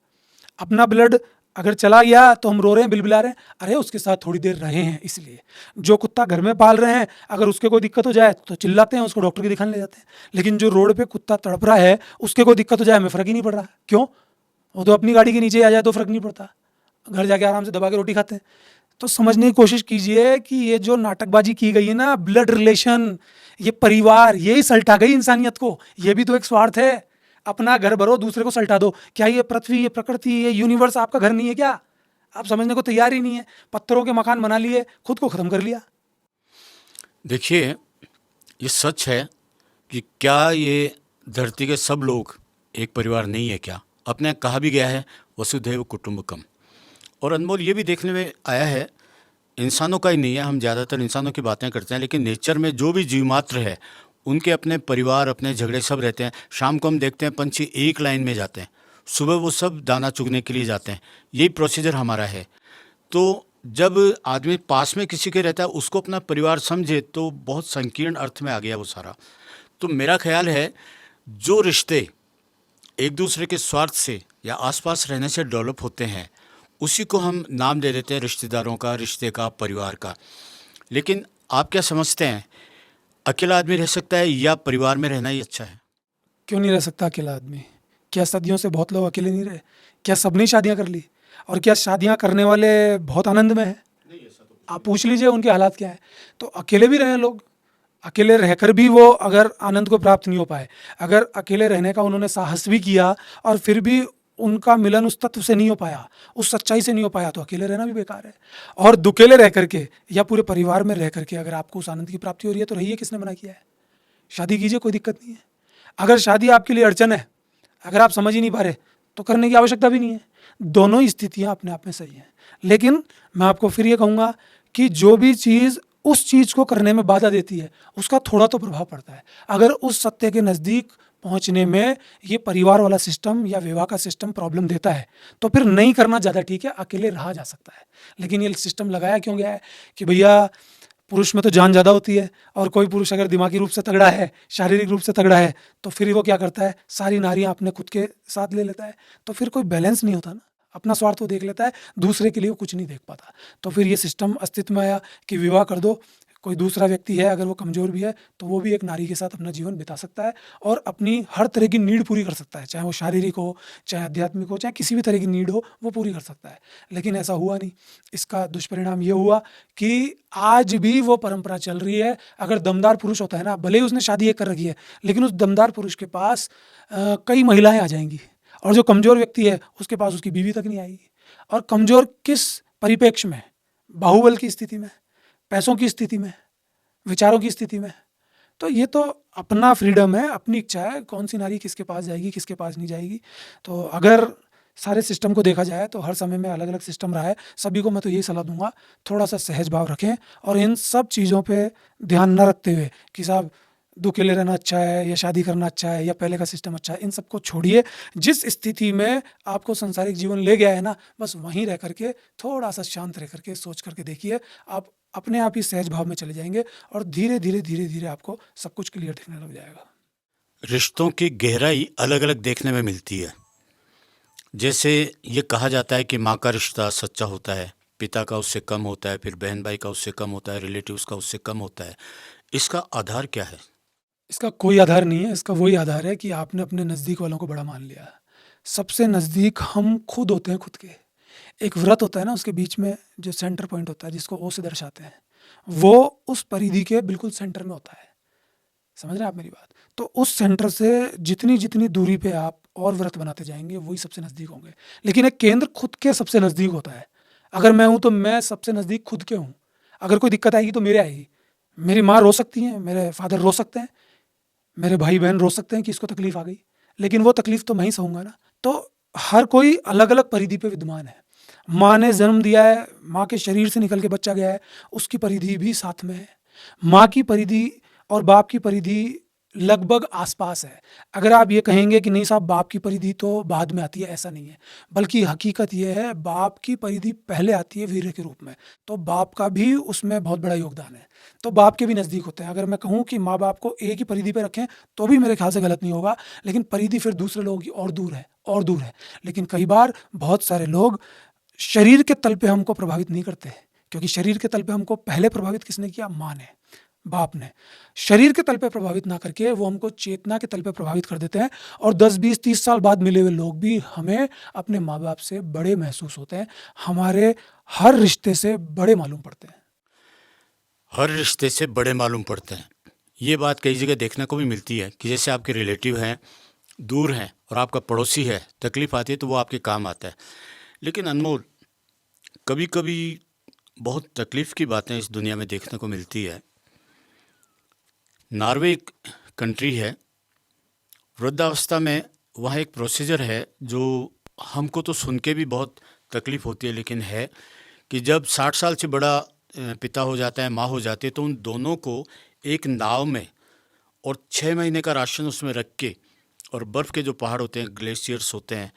अपना ब्लड अगर चला गया तो हम रो रहे हैं, बिलबिला रहे हैं। अरे उसके साथ थोड़ी देर रहे हैं इसलिए। जो कुत्ता घर में पाल रहे हैं, अगर उसके कोई दिक्कत हो जाए तो चिल्लाते हैं, उसको डॉक्टर की दिखाने ले जाते हैं। लेकिन जो रोड पे कुत्ता तड़प रहा है, उसके कोई दिक्कत हो जाए, हमें फर्क ही नहीं पड़ रहा। क्यों? वो तो अपनी गाड़ी के नीचे आ जाए तो फर्क नहीं पड़ता, घर जाके आराम से दबा के रोटी खाते हैं। तो समझने की कोशिश कीजिए कि ये जो नाटकबाजी की गई है ना, ब्लड रिलेशन, ये परिवार, यही सल्टा गई इंसानियत को। ये भी तो एक स्वार्थ है। अपना घर भरो, दूसरे को सल्टा दो। क्या ये पृथ्वी, ये प्रकृति, ये यूनिवर्स आपका घर नहीं है क्या? आप समझने को तैयार ही नहीं है। पत्थरों के मकान बना लिए, खुद को खत्म कर लिया। देखिए, ये सच है कि क्या ये धरती के सब लोग एक परिवार नहीं है क्या? अपने कहा भी गया है वसुधैव कुटुंबकम। और अनमोल, ये भी देखने में आया है, इंसानों का ही नहीं है, हम ज़्यादातर इंसानों की बातें करते हैं, लेकिन नेचर में जो भी जीव मात्र है उनके अपने परिवार, अपने झगड़े सब रहते हैं। शाम को हम देखते हैं पंछी एक लाइन में जाते हैं, सुबह वो सब दाना चुगने के लिए जाते हैं। यही प्रोसीजर हमारा है। तो जब आदमी पास में किसी के रहता है, उसको अपना परिवार समझे, तो बहुत संकीर्ण अर्थ में आ गया वो सारा। तो मेरा ख्याल है, जो रिश्ते एक दूसरे के स्वार्थ से या आसपास रहने से डेवलप होते हैं, उसी को हम नाम दे देते हैं रिश्तेदारों का, रिश्ते का, परिवार का। लेकिन आप क्या समझते हैं, अकेला आदमी रह सकता है या परिवार में रहना ही अच्छा है? क्यों नहीं रह सकता अकेला आदमी? क्या सदियों से बहुत लोग अकेले नहीं रहे? क्या सबने शादियां कर ली? और क्या शादियां करने वाले बहुत आनंद में है? आप पूछ लीजिए उनके हालात क्या है। तो अकेले भी रहे लोग। अकेले रहकर भी वो अगर आनंद को प्राप्त नहीं हो पाए, अगर अकेले रहने का उन्होंने साहस भी किया और फिर भी उनका मिलन उस तत्व से नहीं हो पाया, उस सच्चाई से नहीं हो पाया, तो अकेले रहना भी बेकार है। और दुकेले रह करके या पूरे परिवार में रह करके अगर आपको उस आनंद की प्राप्ति हो रही है, तो रहिए, किसने मना किया है? शादी कीजिए, कोई दिक्कत नहीं है। अगर शादी आपके लिए अड़चन है, अगर आप समझ ही नहीं पा रहे, तो करने की आवश्यकता भी नहीं है। दोनों ही स्थितियां अपने आप में सही हैं। लेकिन मैं आपको फिर ये कहूँगा कि जो भी चीज़ उस चीज़ को करने में बाधा देती है, उसका थोड़ा तो प्रभाव पड़ता है। अगर उस सत्य के नज़दीक पहुंचने में ये परिवार वाला सिस्टम या विवाह का सिस्टम प्रॉब्लम देता है, तो फिर नहीं करना ज़्यादा ठीक है, अकेले रहा जा सकता है। लेकिन ये सिस्टम लगाया क्यों गया है कि भैया पुरुष में तो जान ज़्यादा होती है, और कोई पुरुष अगर दिमागी रूप से तगड़ा है, शारीरिक रूप से तगड़ा है, तो फिर वो क्या करता है, सारी नारियां अपने खुद के साथ ले लेता है। तो फिर कोई बैलेंस नहीं होता ना, अपना स्वार्थ वो देख लेता है, दूसरे के लिए वो कुछ नहीं देख पाता। तो फिर ये सिस्टम अस्तित्व में आया कि विवाह कर दो, कोई दूसरा व्यक्ति है अगर वो कमज़ोर भी है, तो वो भी एक नारी के साथ अपना जीवन बिता सकता है और अपनी हर तरह की नीड पूरी कर सकता है, चाहे वो शारीरिक हो, चाहे आध्यात्मिक हो, चाहे किसी भी तरह की नीड हो, वो पूरी कर सकता है। लेकिन ऐसा हुआ नहीं। इसका दुष्परिणाम ये हुआ कि आज भी वो परंपरा चल रही है। अगर दमदार पुरुष होता है ना, भले ही उसने शादी एक कर रखी है, लेकिन उस दमदार पुरुष के पास कई महिलाएं आ जाएंगी, और जो कमज़ोर व्यक्ति है उसके पास उसकी बीवी तक नहीं आएगी। और कमज़ोर किस परिप्रेक्ष्य में? बाहुबल की स्थिति में, पैसों की स्थिति में, विचारों की स्थिति में। तो ये तो अपना फ्रीडम है, अपनी इच्छा है, कौन सी नारी किसके पास जाएगी, किसके पास नहीं जाएगी। तो अगर सारे सिस्टम को देखा जाए तो हर समय में अलग अलग सिस्टम रहा है। सभी को मैं तो यही सलाह दूंगा, थोड़ा सा सहज भाव रखें और इन सब चीज़ों पे ध्यान न रखते हुए कि साहब दुकेले रहना अच्छा है या शादी करना अच्छा है या पहले का सिस्टम अच्छा है, इन सबको छोड़िए। जिस स्थिति में आपको सांसारिक जीवन ले गया है ना, बस वहीं रह करके थोड़ा सा शांत रह करके सोच करके देखिए, आप अपने आप ही सहज भाव में चले जाएंगे और धीरे धीरे धीरे धीरे आपको सब कुछ क्लियर दिखने लग जाएगा। रिश्तों की गहराई अलग अलग देखने में मिलती है। जैसे ये कहा जाता है कि माँ का रिश्ता सच्चा होता है, पिता का उससे कम होता है, फिर बहन भाई का उससे कम होता है, रिलेटिव्स का उससे कम होता है। इसका आधार क्या है? इसका कोई आधार नहीं है। इसका वही आधार है कि आपने अपने नज़दीक वालों को बड़ा मान लिया। सबसे नज़दीक हम खुद होते हैं खुद के। एक व्रत होता है ना, उसके बीच में जो सेंटर पॉइंट होता है, जिसको ओ से दर्शाते हैं, वो उस परिधि के बिल्कुल सेंटर में होता है। समझ रहे हैं आप मेरी बात? तो उस सेंटर से जितनी जितनी दूरी पे आप और व्रत बनाते जाएंगे, वही सबसे नज़दीक होंगे। लेकिन एक केंद्र खुद के सबसे नज़दीक होता है। अगर मैं हूँ तो मैं सबसे नज़दीक खुद के हूँ। अगर कोई दिक्कत आएगी तो मेरे आएगी। मेरी माँ रो सकती हैं, मेरे फादर रो सकते हैं, मेरे भाई बहन रो सकते हैं कि इसको तकलीफ आ गई, लेकिन वो तकलीफ तो मैं ही सहूँगा ना। तो हर कोई अलग अलग परिधि पे विद्यमान है। माँ ने जन्म दिया है, माँ के शरीर से निकल के बच्चा गया है, उसकी परिधि भी साथ में है। माँ की परिधि और बाप की परिधि लगभग आसपास है। अगर आप ये कहेंगे कि नहीं साहब बाप की परिधि तो बाद में आती है, ऐसा नहीं है। बल्कि हकीकत ये है, बाप की परिधि पहले आती है वीर्य के रूप में। तो बाप का भी उसमें बहुत बड़ा योगदान है। तो बाप के भी नज़दीक होते हैं। अगर मैं कहूँ कि माँ बाप को एक ही परिधि पे रखें तो भी मेरे ख्याल से गलत नहीं होगा, लेकिन परिधि फिर दूसरे लोगों की और दूर है, और दूर है। लेकिन कई बार बहुत सारे लोग शरीर के तल पे हमको प्रभावित नहीं करते, क्योंकि शरीर के तल पे हमको पहले प्रभावित किसने किया? माँ ने, बाप ने। शरीर के तल पे प्रभावित ना करके वो हमको चेतना के तल पे प्रभावित कर देते हैं, और 10, 20, 30 साल बाद मिले हुए लोग भी हमें अपने माँ बाप से बड़े महसूस होते हैं। हमारे हर रिश्ते से बड़े मालूम पड़ते हैं। हर रिश्ते से बड़े मालूम पड़ते हैं। ये बात कई जगह देखने को भी मिलती है कि जैसे आपके रिलेटिव हैं, दूर हैं और आपका पड़ोसी है, तकलीफ़ आती है तो वो आपके काम आता है। लेकिन अनमोल, कभी कभी बहुत तकलीफ़ की बातें इस दुनिया में देखने को मिलती है। नॉर्वे एक कंट्री है, वृद्धावस्था में वहाँ एक प्रोसीजर है जो हमको तो सुन के भी बहुत तकलीफ़ होती है, लेकिन है कि जब 60 साल से बड़ा पिता हो जाता है, माँ हो जाती है, तो उन दोनों को एक नाव में और 6 महीने का राशन उसमें रख के और बर्फ़ के जो पहाड़ होते हैं, ग्लेशियर्स होते हैं,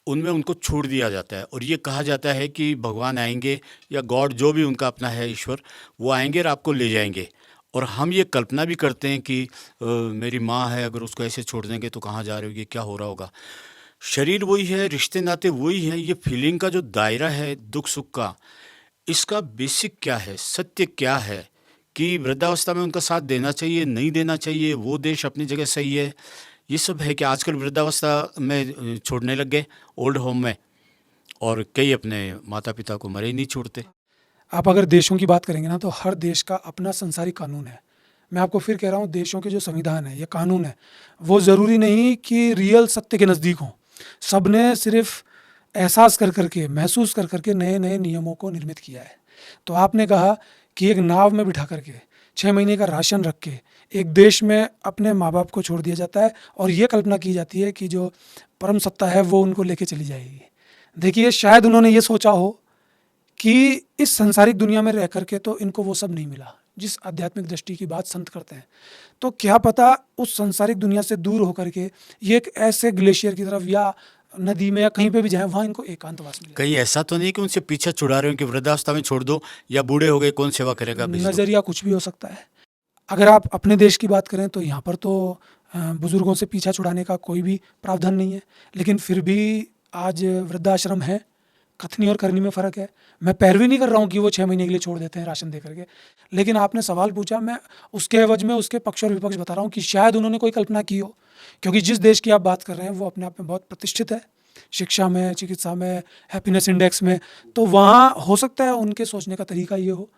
उनमें उनको छोड़ दिया जाता है। और ये कहा जाता है कि भगवान आएंगे या गॉड जो भी उनका अपना है, ईश्वर, वो आएंगे और आपको ले जाएंगे। और हम ये कल्पना भी करते हैं कि मेरी माँ है, अगर उसको ऐसे छोड़ देंगे तो कहाँ जा रही होगी, क्या हो रहा होगा। शरीर वही है, रिश्ते नाते वही हैं, ये फीलिंग का जो दायरा है दुख सुख का, इसका बेसिक क्या है, सत्य क्या है कि वृद्धावस्था में उनका साथ देना चाहिए, नहीं देना चाहिए, वो देश अपनी जगह सही है। ये सब है कि आजकल वृद्धावस्था में छोड़ने लग गए ओल्ड होम में, और कई अपने माता पिता को मरे ही नहीं छोड़ते। आप अगर देशों की बात करेंगे ना, तो हर देश का अपना संसारिक कानून है। मैं आपको फिर कह रहा हूँ, देशों के जो संविधान है या कानून है, वो ज़रूरी नहीं कि रियल सत्य के नज़दीक हों। सब ने सिर्फ एहसास कर करके, महसूस कर करके नए नए नियमों को निर्मित किया है। तो आपने कहा कि एक नाव में बिठा करके 6 महीने का राशन रख के एक देश में अपने माँ बाप को छोड़ दिया जाता है, और ये कल्पना की जाती है कि जो परम सत्ता है वो उनको लेके चली जाएगी। देखिए, शायद उन्होंने ये सोचा हो कि इस संसारिक दुनिया में रह करके तो इनको वो सब नहीं मिला जिस आध्यात्मिक दृष्टि की बात संत करते हैं। तो क्या पता उस संसारिक दुनिया से दूर होकर के ये एक ऐसे ग्लेशियर की तरफ या नदी में या कहीं पे भी जाए, वहाँ इनको एकांतवास मिले। कहीं ऐसा तो नहीं कि उनसे पीछा छुड़ा रहे हो कि वृद्धावस्था में छोड़ दो, या बूढ़े हो गए कौन सेवा करेगा, भेज दो। नज़रिया कुछ भी हो सकता है। अगर आप अपने देश की बात करें तो यहाँ पर तो बुज़ुर्गों से पीछा छुड़ाने का कोई भी प्रावधान नहीं है, लेकिन फिर भी आज वृद्धाश्रम है। कथनी और करनी में फ़र्क है। मैं पैरवी नहीं कर रहा हूँ कि वो 6 महीने के लिए छोड़ देते हैं राशन दे करके, लेकिन आपने सवाल पूछा, मैं उसके एवज में उसके पक्ष और विपक्ष बता रहा हूँ कि शायद उन्होंने कोई कल्पना की हो, क्योंकि जिस देश की आप बात कर रहे हैं वो अपने आप में बहुत प्रतिष्ठित है, शिक्षा में, चिकित्सा में, हैप्पीनेस इंडेक्स में। तो वहाँ हो सकता है उनके सोचने का तरीका ये हो,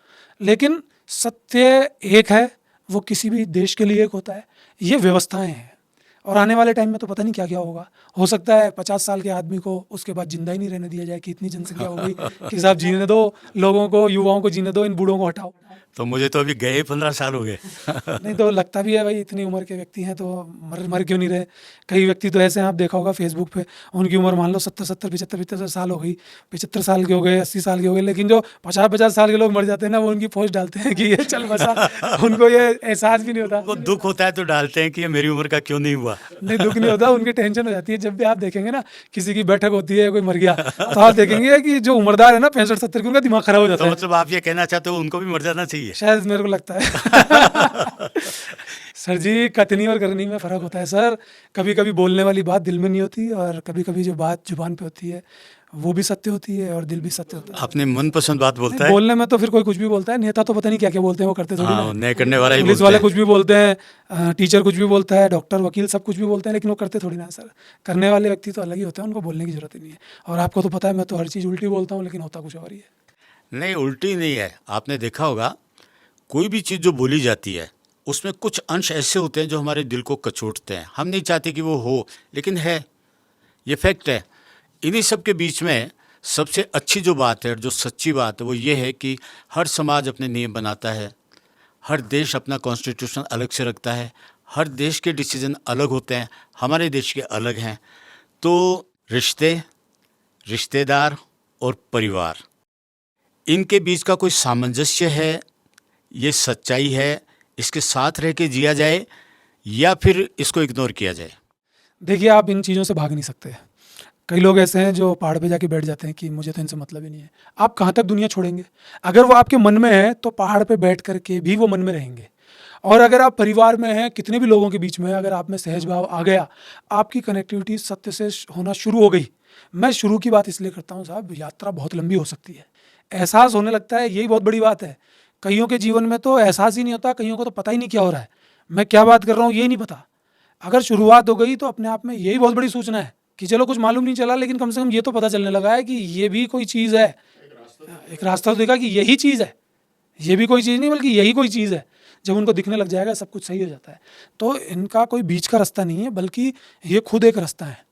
लेकिन सत्य एक है, वो किसी भी देश के लिए एक होता है। ये व्यवस्थाएं हैं, और आने वाले टाइम में तो पता नहीं क्या क्या होगा। हो सकता है 50 साल के आदमी को उसके बाद जिंदा ही नहीं रहने दिया जाए कि इतनी जनसंख्या हो गई कि साहब जीने दो, लोगों को, युवाओं को जीने दो, इन बूढ़ों को हटाओ। तो मुझे तो अभी गए 15 साल हो गए। नहीं तो लगता भी है भाई, इतनी उम्र के व्यक्ति हैं तो मर क्यों नहीं रहे। कई व्यक्ति तो ऐसे हैं, आप देखा होगा फेसबुक पे, उनकी उम्र मान लो 70 75 साल हो गई, 75 साल के हो गए, 80 साल के हो गए, लेकिन जो 50 साल के लोग मर जाते हैं ना, वो उनकी पोस्ट डालते हैं कि ये चल बसा। उनको ये एहसास भी नहीं होता। उनको दुख होता है तो डालते हैं कि ये मेरी उम्र का क्यों नहीं हुआ। नहीं, दुख नहीं होता, उनकी टेंशन हो जाती है। जब भी आप देखेंगे ना किसी की बैठक होती है, कोई मर गया, तो आप देखेंगे कि जो उम्रदार है ना 65-70 की, उनका दिमाग खराब हो जाता तो है। मतलब आप ये कहना चाहते हो उनको भी मर जाना चाहिए? शायद मेरे को लगता है। सर जी, कथनी और करनी में फ़र्क होता है सर। कभी कभी बोलने वाली बात दिल में नहीं होती, और कभी कभी जो बात जुबान पे होती है वो भी सत्य होती है, और दिल भी सत्य होता है। अपने मनपसंद बात बोलता है। बोलने में तो फिर कोई कुछ भी बोलता है। नेता तो पता नहीं क्या क्या बोलते हैं, वो करते थोड़ी ना हाँ, है। नए करने वाला ही पुलिस बोलते वाले हैं। कुछ भी बोलते हैं, टीचर कुछ भी बोलता है, डॉक्टर, वकील सब कुछ भी बोलते हैं, लेकिन वो करते थोड़ी ना है सर। करने वाले व्यक्ति तो अलग ही होते हैं, उनको बोलने की जरूरत ही नहीं है। और आपको तो पता है, मैं तो हर चीज़ उल्टी बोलता हूँ, लेकिन होता कुछ और ही है। नहीं, उल्टी नहीं है। आपने देखा होगा कोई भी चीज़ जो बोली जाती है उसमें कुछ अंश ऐसे होते हैं जो हमारे दिल को कचोटते हैं। हम नहीं चाहते कि वो हो, लेकिन है, ये फैक्ट है। इन्हीं सब के बीच में सबसे अच्छी जो बात है और जो सच्ची बात है वो ये है कि हर समाज अपने नियम बनाता है, हर देश अपना कॉन्स्टिट्यूशन अलग से रखता है, हर देश के डिसीजन अलग होते हैं, हमारे देश के अलग हैं। तो रिश्ते, रिश्तेदार और परिवार, इनके बीच का कोई सामंजस्य है, ये सच्चाई है, इसके साथ रह के जिया जाए या फिर इसको इग्नोर किया जाए? देखिए, आप इन चीज़ों से भाग नहीं सकते। कई लोग ऐसे हैं जो पहाड़ पे जाके बैठ जाते हैं कि मुझे तो इनसे मतलब ही नहीं है। आप कहाँ तक दुनिया छोड़ेंगे? अगर वो आपके मन में है तो पहाड़ पे बैठ करके भी वो मन में रहेंगे। और अगर आप परिवार में हैं, कितने भी लोगों के बीच में, अगर आप में सहज भाव आ गया, आपकी कनेक्टिविटी सत्य से होना शुरू हो गई। मैं शुरू की बात इसलिए करता हूँ साहब, यात्रा बहुत लंबी हो सकती है। एहसास होने लगता है, यही बहुत बड़ी बात है। कईयों के जीवन में तो एहसास ही नहीं होता, कईयों को तो पता ही नहीं क्या हो रहा है, मैं क्या बात कर रहा हूँ ये नहीं पता। अगर शुरुआत हो गई तो अपने आप में यही बहुत बड़ी सूचना है कि चलो कुछ मालूम नहीं चला, लेकिन कम से कम ये तो पता चलने लगा है कि ये भी कोई चीज़ है, एक रास्ता तो दिखा कि यही चीज़ है, ये भी कोई चीज़ नहीं बल्कि यही कोई चीज़ है। जब उनको दिखने लग जाएगा सब कुछ सही हो जाता है। तो इनका कोई बीच का रास्ता नहीं है बल्कि ये खुद एक रास्ता है।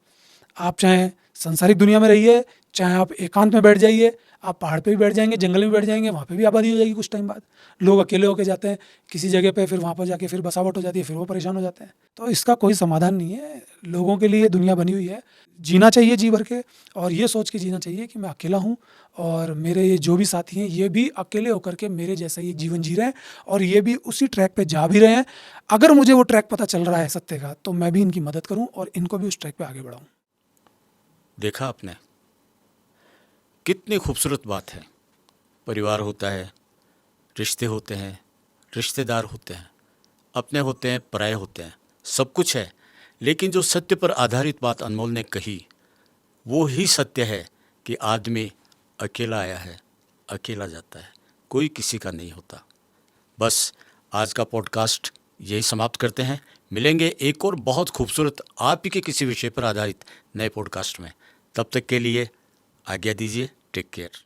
आप चाहे सांसारिक दुनिया में रहिए, चाहे आप एकांत में बैठ जाइए, आप पहाड़ पे भी बैठ जाएंगे, जंगल में भी बैठ जाएंगे, वहाँ पे भी आबादी हो जाएगी कुछ टाइम बाद। लोग अकेले होके जाते हैं किसी जगह पे, फिर वहाँ पर जाके फिर बसावट हो जाती है, फिर वो परेशान हो जाते हैं। तो इसका कोई समाधान नहीं है। लोगों के लिए दुनिया बनी हुई है, जीना चाहिए जी भर के, और ये सोच के जीना चाहिए कि मैं अकेला हूँ और मेरे ये जो भी साथी हैं ये भी अकेले होकर के मेरे जैसा ही जीवन जी रहे हैं और ये भी उसी ट्रैक पे जा भी रहे हैं। अगर मुझे वो ट्रैक पता चल रहा है सत्य का तो मैं भी इनकी मदद करूँ और इनको भी उस ट्रैक पे आगे बढ़ाऊँ। देखा आपने, कितनी खूबसूरत बात है। परिवार होता है, रिश्ते होते हैं, रिश्तेदार होते हैं, अपने होते हैं, पराये होते हैं, सब कुछ है। लेकिन जो सत्य पर आधारित बात अनमोल ने कही, वो ही सत्य है कि आदमी अकेला आया है, अकेला जाता है, कोई किसी का नहीं होता। बस आज का पॉडकास्ट यही समाप्त करते हैं। मिलेंगे एक और बहुत खूबसूरत आप ही के किसी विषय पर आधारित नए पॉडकास्ट में। तब तक के लिए आज्ञा दीजिए। Take care.